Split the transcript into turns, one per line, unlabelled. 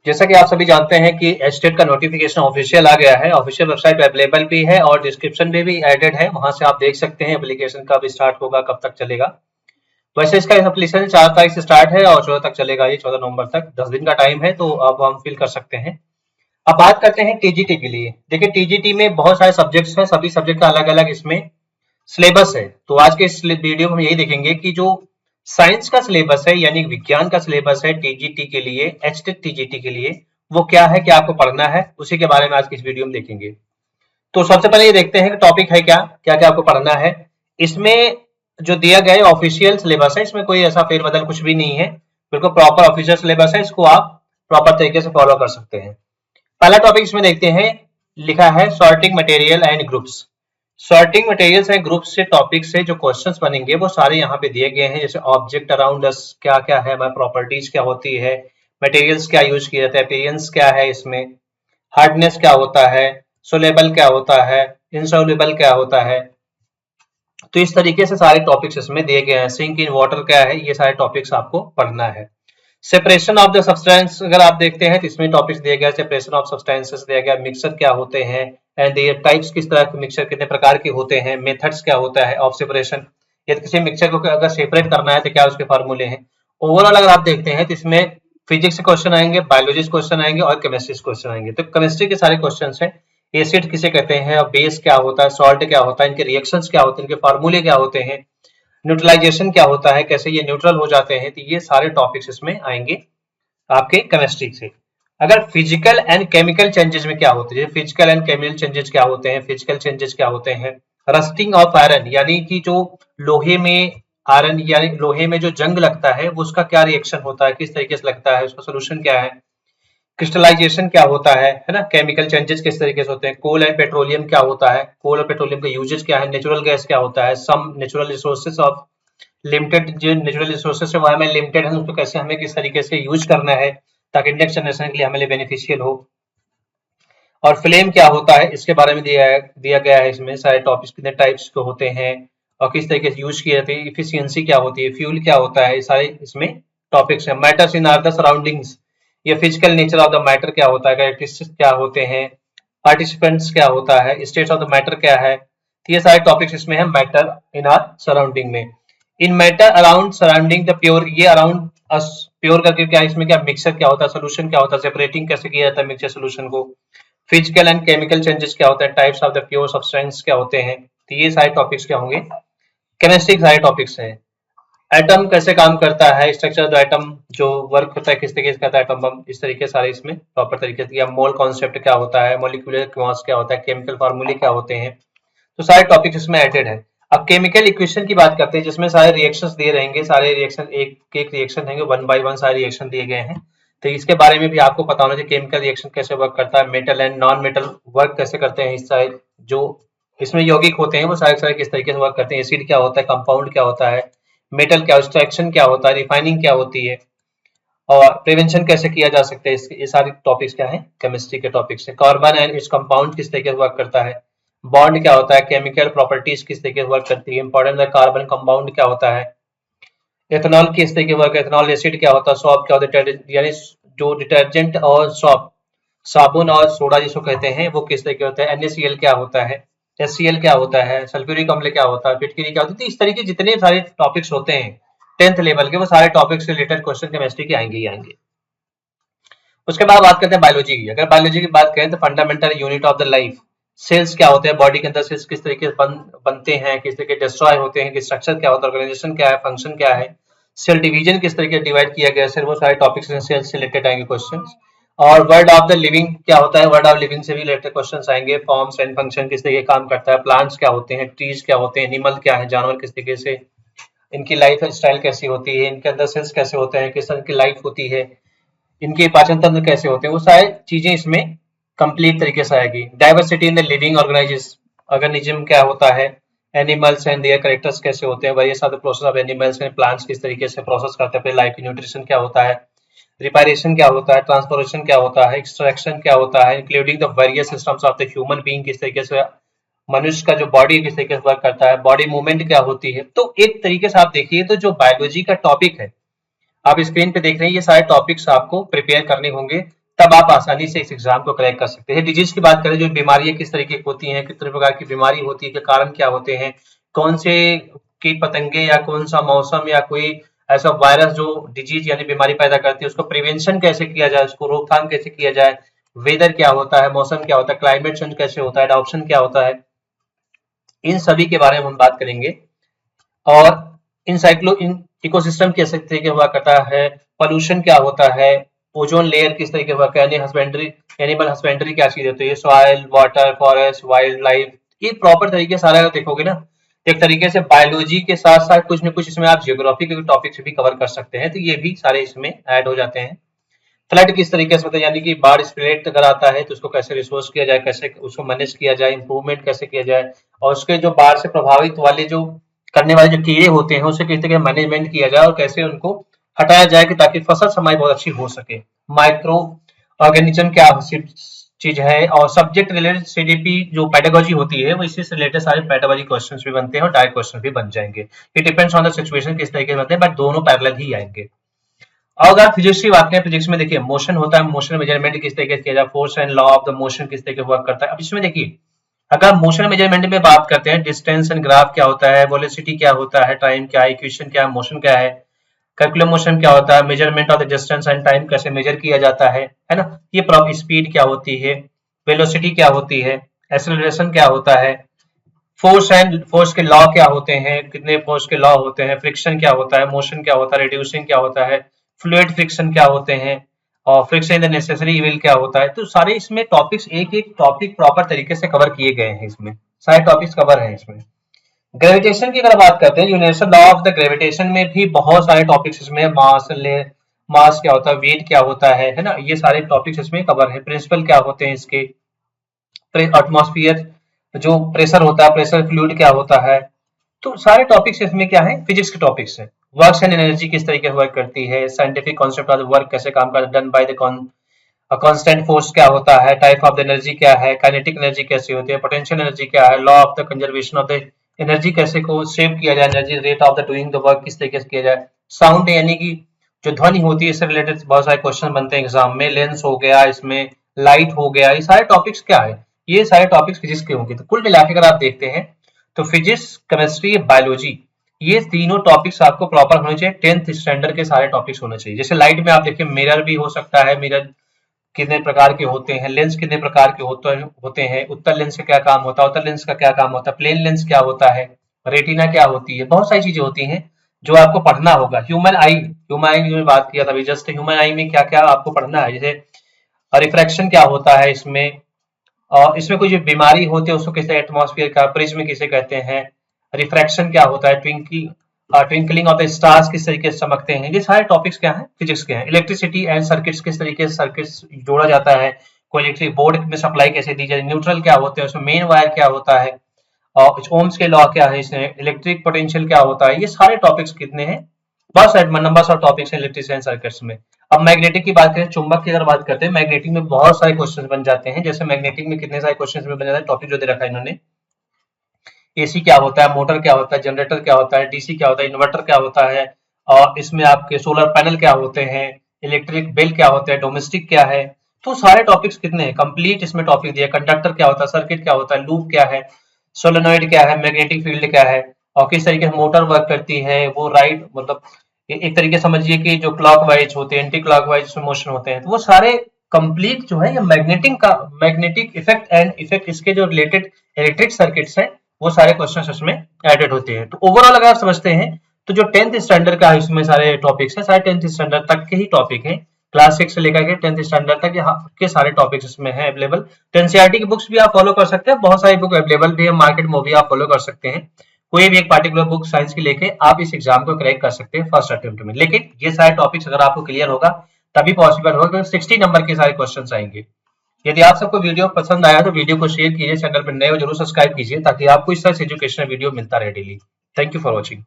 जैसा कि आप सभी जानते हैं कि एस्टेट का नोटिफिकेशन ऑफिशियल आ गया है, ऑफिशियल वेबसाइट पे अवेलेबल भी है और डिस्क्रिप्शन में भी एडेड है, वहां से आप देख सकते हैं एप्लीकेशन कब स्टार्ट होगा, कब तक चलेगा। वैसे इसका एप्लीकेशन 4 तारीख से स्टार्ट है और 14 तक चलेगा, ये 14 नवंबर तक 10 दिन का टाइम है, तो अब हम फिल कर सकते हैं। अब बात करते हैं टीजीटी के लिए। देखिए टीजीटी में बहुत सारे सब्जेक्ट्स हैं, सभी सब्जेक्ट का अलग अलग इसमें सिलेबस है। तो आज के इस वीडियो में हम यही देखेंगे कि जो साइंस का सिलेबस है यानी विज्ञान का सिलेबस है टीजीटी के लिए, एचटेट टीजीटी के लिए, वो क्या है, क्या आपको पढ़ना है, उसी के बारे में आज की इस वीडियो में देखेंगे। तो सबसे पहले ये देखते हैं कि टॉपिक है क्या, क्या क्या आपको पढ़ना है। इसमें जो दिया गया है ऑफिशियल सिलेबस है, इसमें कोई ऐसा फेरबदल कुछ भी नहीं है, बिल्कुल प्रॉपर ऑफिशियल सिलेबस है, इसको आप प्रॉपर तरीके से फॉलो कर सकते हैं। पहला टॉपिक इसमें देखते हैं, लिखा है sorting material and groups. Sorting materials and groups से टॉपिक से जो क्वेश्चंस बनेंगे वो सारे यहाँ पे दिए गए हैं। जैसे ऑब्जेक्ट अराउंड अस क्या क्या है, प्रॉपर्टीज क्या होती है, मटेरियल्स क्या यूज किया जाता है, अपीयरेंस क्या है, इसमें हार्डनेस क्या होता है, सोलेबल क्या होता है, इनसोलेबल क्या होता है। तो इस तरीके से सारे टॉपिक्स इसमें दिए गए हैं। सिंक इन वाटर क्या है, ये सारे टॉपिक्स आपको पढ़ना है। सेपरेशन ऑफ द सब्सटेंस अगर आप देखते हैं तो इसमें टॉपिक्स दिया गया है, सेपरेशन ऑफ सब्सटेंसेस दिया गया, मिक्सर क्या होते हैं एंड देयर टाइप्स, किस तरह के मिक्सर कितने प्रकार के होते हैं, मेथड्स क्या होता है ऑफ सेपरेशन, यदि किसी मिक्सर को अगर सेपरेट करना है तो क्या उसके फार्मूले हैं। ओवरऑल अगर आप देखते हैं तो इसमें फिजिक्स के क्वेश्चन आएंगे, बायोलॉजी के क्वेश्चन आएंगे और केमिस्ट्री के क्वेश्चन आएंगे। तो केमिस्ट्री के सारे क्वेश्चन हैं, एसिड किसे कहते हैं और बेस क्या होता है, सॉल्ट क्या होता है, इनके रिएक्शंस क्या होते हैं, इनके फार्मूले क्या होते हैं, न्यूट्रलाइजेशन क्या होता है, कैसे ये न्यूट्रल हो जाते हैं। तो ये सारे टॉपिक्स इसमें आएंगे आपके केमिस्ट्री से। अगर फिजिकल एंड केमिकल चेंजेस में क्या होते हैं, फिजिकल एंड केमिकल चेंजेस क्या होते हैं, फिजिकल चेंजेस क्या होते हैं, रस्टिंग ऑफ आयरन यानी कि जो लोहे में आयरन यानी लोहे में जो जंग लगता है वो उसका क्या रिएक्शन होता है, किस तरीके से लगता है, उसका सोल्यूशन क्या है, क्रिस्टलाइजेशन क्या होता है ना, केमिकल चेंजेस किस तरीके से होते हैं, कोल एंड पेट्रोलियम क्या होता है, कोल और पेट्रोलियम का यूजेज क्या है, नेचुरल गैस क्या होता है, some natural resources of limited, जो नेचुरल रिसोर्सेज है वो हमें लिमिटेड है, उसको कैसे हमें किस तरीके से यूज करना है ताकि नेक्स्ट जनरेशन के लिए हमें बेनिफिशियल हो। और फ्लेम क्या होता है इसके बारे में दिया गया है। इसमें सारे टॉपिक्स कितने टाइप्स के होते हैं और किस तरीके से यूज किए जाते हैं, इफिशियंसी क्या होती है, फ्यूल क्या होता है, ये सारे इसमें टॉपिक्स है। Matters in are the surroundings, ये physical nature of the matter क्या होता है, कैरेक्टरिस्टिक्स क्या होते हैं, पार्टिसिपेंट्स क्या होता है, स्टेट्स ऑफ द मैटर क्या है। तो ये सारे टॉपिक्स इसमें है मैटर इन आर सराउंडिंग में। इन matter around surrounding the pure, ये अराउंड अस प्योर करके क्या इसमें क्या मिक्सर क्या होता है, सोल्यूशन क्या होता है, सेपरेटिंग कैसे किया जाता है मिक्सर सोल्यूशन को, फिजिकल एंड केमिकल चेंजेस क्या होते हैं, types of the pure substance क्या होते हैं। तो ये सारे टॉपिक्स क्या होंगे, केमिस्ट्री के सारे टॉपिक्स हैं। एटम कैसे काम करता है, स्ट्रक्चर ऑफ द एटम जो वर्क होता है किस तरीके से करता है एटम बम, इस तरीके सारे इसमें प्रॉपर तरीके से। मोल कॉन्सेप्ट क्या होता है, मोलिकुलर मास क्या होता है, केमिकल फार्मूले क्या होते हैं। तो सारे टॉपिक्स इसमें एडेड है। अब केमिकल इक्वेशन की बात करते हैं जिसमें सारे रिएक्शंस दिए रहेंगे, सारे रिएक्शन एक एक रिएक्शन रहेंगे, वन बाय वन सारे रिएक्शन दिए गए हैं। तो इसके बारे में भी आपको पता होना चाहिए केमिकल रिएक्शन कैसे वर्क करता है, metal and non metal work कैसे करते हैं, इस सारे जो इसमें यौगिक होते हैं वो सारे सारे किस तरीके से वर्क करते हैं, एसिड क्या होता है, कंपाउंड क्या होता है, मेटल क्या, एक्सट्रैक्शन क्या होता है, रिफाइनिंग क्या होती है और प्रिवेंशन कैसे किया जा सकता है। ये सारे टॉपिक्स क्या है, केमिस्ट्री के टॉपिक्स है। कार्बन एंड इट्स कंपाउंड किस तरीके से वर्क करता है, बॉन्ड क्या होता है, केमिकल प्रॉपर्टीज किस तरीके से वर्क करती है, इंपॉर्टेंट है कार्बन कंपाउंड क्या होता है, एथेनॉल किस तरीके से वर्क, एथेनॉल एसिड क्या होता है, सॉप क्या होता है, यानी जो डिटर्जेंट और सॉप साबुन और सोडा जिसको कहते हैं वो किस तरीके होता है, NaCl क्या होता है, HCl क्या होता है, सल्फ्यूरिक अम्ल क्या होता है, फिटकरी क्या होती है। तो इस तरीके जितने सारे टॉपिक्स होते हैं 10th लेवल के, वो सारे टॉपिक्स से रिलेटेड क्वेश्चन केमिस्ट्री के आएंगे ही आएंगे। उसके बाद बात करते हैं बायोलॉजी की। अगर बायोलॉजी की बात करें तो fundamental unit of the life, cells क्या होते हैं, बॉडी के अंदर सेल्स किस तरीके से बनते हैं, किस तरीके डिस्ट्रॉय होते हैं, स्ट्रक्चर क्या होता है, ऑर्गेनाइजेशन क्या है, फंक्शन क्या है, सेल डिवीजन किस तरीके से डिवाइड किया गया है, वो सारे टॉपिक्स सेल्स से रिलेटेड आएंगे क्वेश्चन। और वर्ड ऑफ द लिविंग क्या होता है, वर्ड ऑफ लिविंग से भी रिलेटेड क्वेश्चन आएंगे, फॉर्म्स एंड फंक्शन किस तरीके काम करता है, प्लांट्स क्या होते हैं, ट्रीज क्या होते हैं, एनिमल क्या है, जानवर किस तरीके से इनकी लाइफ स्टाइल कैसी होती है, इनके अंदर सेल्स कैसे होते हैं, किस तरह की लाइफ होती है, इनके पाचन तंत्र कैसे होते हैं, वो सारी चीजें इसमें कंप्लीट तरीके से आएगी। Diversity in the living organism क्या होता है, एनिमल्स एंड देयर कैरेक्टर्स कैसे होते हैं, various of the process of animals and plants किस तरीके से प्रोसेस करते हैं अपनी लाइफ, न्यूट्रिशन क्या होता है, रिपायरेशन क्या होता है, ट्रांसपोर्टेशन क्या होता है, एक्सट्रैक्शन क्या होता है, including the various systems of the human being किस तरीके से मनुष्य का जो बॉडी किस तरीके से वर्क करता है, बॉडी मूवमेंट क्या होती है। तो एक तरीके से आप देखिए तो जो बायोलॉजी का टॉपिक है आप स्क्रीन पे देख रहे हैं, ये सारे टॉपिक्स आपको प्रिपेयर करने होंगे तब आप आसानी से इस एग्जाम को क्रैक कर सकते हैं। डिजीज की बात करें, जो बीमारियां किस तरीके की होती हैं, कितने प्रकार की बीमारी होती है, के कारण क्या होते हैं, कौन से कीट पतंगे या कौन सा मौसम या कोई ऐसा वायरस जो डिजीज यानी बीमारी पैदा करती है, उसको प्रिवेंशन कैसे किया जाए, उसको रोकथाम कैसे किया जाए, वेदर क्या होता है, मौसम क्या होता है, क्लाइमेट चेंज कैसे होता है, एडॉप्शन क्या होता है, इन सभी के बारे में हम बात करेंगे। और इन इकोसिस्टम कैसे तरीके हुआ करता है, पोल्यूशन क्या होता है, ओजोन लेयर किस तरीके हुआ, एनिमल हस्बेंड्री क्या चीज होती है, soil, water, forest, wild life, ये प्रॉपर तरीके सारा देखोगे ना, एक तरीके से बायोलॉजी के साथ साथ कुछ न कुछ इसमें आप जियोग्राफी के टॉपिक्स भी कवर कर सकते हैं, तो ये भी सारे इसमें ऐड हो जाते हैं। फ्लड किस तरीके से होता है, यानी कि बाढ़ स्प्रेड अगर आता है तो उसको कैसे रिसोर्स किया जाए, कैसे उसको मैनेज किया जाए, इंप्रूवमेंट कैसे किया जाए, और उसके जो बाढ़ से प्रभावित वाले जो करने वाले जो कीड़े होते हैं उसे किस तरीके मैनेजमेंट किया जाए और कैसे उनको हटाया जाए कि ताकि फसल समय बहुत अच्छी हो सके। माइक्रो ऑर्गेनिज्म क्या चीज है, और सब्जेक्ट रिलेटेड सीडीपी जो पेडागोजी होती है वो इसी से रिलेटेड सारे पेडागोजी क्वेश्चंस भी बनते हैं और डायरेक्ट क्वेश्चन भी बन जाएंगे। It depends on the situation किस तरीके से बनते हैं, बट दोनों पैरेलल ही आएंगे। और अगर फिजिक्स की बात करें, फिजिक्स में देखिए मोशन होता है, मोशन मेजरमेंट किस तरीके से किया जाए, force and law of the motion किस तरीके वर्क करता है। अब इसमें देखिए अगर मोशन मेजरमेंट में बात करते हैं, डिस्टेंस एंड ग्राफ क्या होता है, वेलोसिटी क्या होता है, टाइम क्या है, इक्वेशन क्या है, मोशन क्या है, कैलकुलम मोशन क्या होता है, measurement of the distance and time कैसे मेजर किया जाता है ना, ये प्रॉपर स्पीड क्या होती है, वेलोसिटी क्या होती है, एक्सेलरेशन क्या होता है, फोर्स के लॉ क्या होते हैं, कितने फोर्स के लॉ होते हैं, फ्रिक्शन क्या होता है, मोशन क्या होता है, रिड्यूसिंग क्या होता है, फ्लूइड फ्रिक्शन क्या होते हैं, और फ्रिक्शन द नेसेसरी इविल क्या होता है। तो सारे इसमें टॉपिक्स एक एक टॉपिक प्रॉपर तरीके से कवर किए गए हैं, इसमें सारे टॉपिक्स कवर हैं इसमें। ग्रेविटेशन की अगर बात करते हैं, universal law of the gravitation में भी बहुत सारे टॉपिक्स इसमें, मास क्या होता है, वेट क्या होता है ना, ये सारे टॉपिक्स इसमें कवर है। प्रिंसिपल क्या होते हैं इसके, एटमॉस्फेयर जो प्रेशर होता है, प्रेशर फ्लूइड क्या होता है, तो सारे टॉपिक्स इसमें क्या है, फिजिक्स के टॉपिक्स है। वर्क एंड एनर्जी किस तरीके से वर्क करती है, साइंटिफिक कॉन्सेप्ट ऑफ वर्क कैसे काम करता है, done by the constant force क्या होता है, टाइप ऑफ द एनर्जी क्या है, काइनेटिक एनर्जी कैसी होती है, पोटेंशियल एनर्जी क्या है, law of the conservation of the energy कैसे को सेव किया जाए, energy rate of the doing the work किस तरीके से किया जाए, साउंड यानी कि जो ध्वनि होती है इससे रिलेटेड बहुत सारे क्वेश्चन बनते हैं एग्जाम में, लेंस हो गया, इसमें लाइट हो गया, ये सारे टॉपिक्स क्या है, ये सारे टॉपिक्स फिजिक्स के होंगे। तो कुल मिलाकर अगर आप देखते हैं तो फिजिक्स, केमिस्ट्री, बायोलॉजी, ये तीनों टॉपिक्स आपको प्रॉपर होने चाहिए, 10th स्टैंडर्ड के सारे टॉपिक्स होने चाहिए। जैसे लाइट में आप देखिए मिरर भी हो सकता है, मिरर कितने प्रकार के होते हैं, लेंस कितने प्रकार के होते हैं, उत्तल लेंस का क्या काम होता है, उत्तल लेंस का क्या काम होता है, प्लेन लेंस क्या होता है, रेटिना क्या होती है, बहुत सारी चीजें होती हैं जो आपको पढ़ना होगा। ह्यूमन आई की जो बात किया था अभी जस्ट, ह्यूमन आई में क्या क्या आपको पढ़ना है, जैसे रिफ्रैक्शन क्या होता है इसमें, और इसमें कोई जो बीमारी होती है उसको किसे, एटमॉस्फेयर का प्रिज्म किसे कहते हैं, रिफ्रैक्शन क्या होता है, ट्विंकलिंग ऑफ द स्टार्स किस तरीके से चमकते हैं, ये सारे टॉपिक्स क्या हैं, फिजिक्स के हैं। इलेक्ट्रिसिटी एंड सर्किट्स किस तरीके से सर्किट्स जोड़ा जाता है, कोई इलेक्ट्रिक बोर्ड में सप्लाई कैसे दी जाए, न्यूट्रल क्या होते हैं, उसमें मेन वायर क्या होता है, और ओम्स के लॉ क्या है, इसमें इलेक्ट्रिक पोटेंशियल क्या होता है, ये सारे टॉपिक्स कितने हैं, बस नंबर ऑफ टॉपिक्स हैं इलेक्ट्रिक एंड सर्किट्स में। अब मैग्नेटिक की बात करें, चुंबक की अगर बात करते हैं, मैग्नेटिक में बहुत सारे क्वेश्चन बन जाते हैं। जैसे मैग्नेटिक में कितने सारे क्वेश्चन बन जाते हैं, टॉपिक जो दे रखा है इन्होंने, एसी क्या होता है, मोटर क्या होता है, जनरेटर क्या होता है, डीसी क्या होता है, इन्वर्टर क्या होता है, और इसमें आपके सोलर पैनल क्या होते हैं, इलेक्ट्रिक बिल क्या होते हैं, डोमेस्टिक क्या है, तो सारे टॉपिक्स कितने हैं, कंप्लीट इसमें टॉपिक दिया। कंडक्टर क्या होता है, सर्किट क्या होता है, लूप क्या है, सोलेनॉइड क्या है, मैग्नेटिक फील्ड क्या है, और किस तरीके से मोटर वर्क करती है, वो राइट मतलब एक तरीके समझिए कि जो क्लॉकवाइज होते हैं, एंटी क्लॉकवाइज मोशन होते हैं, तो वो सारे कंप्लीट जो है ये मैग्नेटिक इफेक्ट एंड इफेक्ट इसके जो रिलेटेड इलेक्ट्रिक सर्किट्स हैं वो सारे क्वेश्चन इसमें एडेड होते हैं। तो ओवरऑल अगर आप समझते हैं तो जो 10th स्टैंडर्ड का इसमें सारे टॉपिक्स हैं, सारे 10th स्टैंडर्ड तक के ही टॉपिक हैं, क्लास 6 से लेकर के 10th स्टैंडर्ड तक के सारे टॉपिक्स इसमें हैं अवेलेबल। तो एनसीईआरटी की बुक्स भी आप फॉलो कर सकते हैं, बहुत सारी बुक अवेलेबल भी है मार्केट में, भी आप फॉलो कर सकते हैं। कोई भी एक पार्टिकुलर बुक साइंस की लेके आप इस एग्जाम को क्रैक कर सकते हैं फर्स्ट अटेम्प्ट में। लेकिन ये सारे टॉपिक्स अगर आपको क्लियर होगा तभी पॉसिबल होगा, 60 नंबर के सारे क्वेश्चंस आएंगे। यदि आप सबको वीडियो पसंद आया तो वीडियो को शेयर कीजिए, चैनल पर नए हो जरूर सब्सक्राइब कीजिए ताकि आपको इस तरह से एजुकेशनल वीडियो मिलता रहे daily. Thank you for watching.